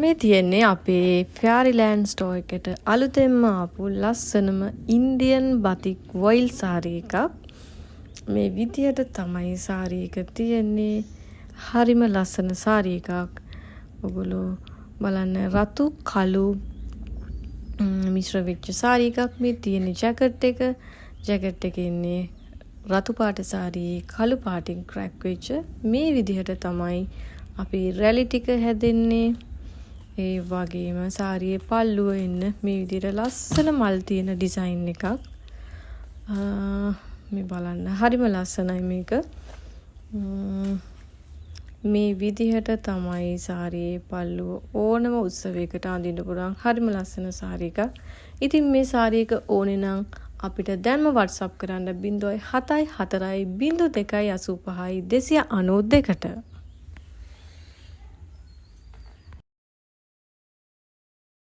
මේ තියෙන්නේ අපේ ෆෙයාරිලෑන්ඩ් ස්ටෝර් එකට අලුතෙන්ම ආපු ලස්සනම ඉන්දියන් බතික් වොයිල් සාරි එකක්. මේ විදියට තමයි සාරි එක තියෙන්නේ. හරිම ලස්සන සාරි එකක්. ඔයගොල්ලෝ බලන්න රතු කළු මිශ්‍ර වෙච්ච සාරි එකක් මේ තියෙන්නේ. ජැකට් එක ඉන්නේ රතු පාට සාරියේ කළු පාටින් ක්‍රැක් වෙච්ච මේ විදිහට තමයි අපි රැලි ටික හැදෙන්නේ. ඒ වගේම සාරියේ පල්ලුව එන්න මේ විදිහට ලස්සන මල් තියෙන ඩිසයින් එකක්. මේ බලන්න හරිම ලස්සනයි මේක. මේ විදිහට තමයි සාරියේ පල්ලුව ඕනම උත්සවයකට අඳින්න පුළුවන්. හරිම ලස්සන සාරි එකක්. ඉතින් මේ සාරි එක ඕනේ නම් අපිට දැන්ම WhatsApp කරන්න 074 02 85 292ට.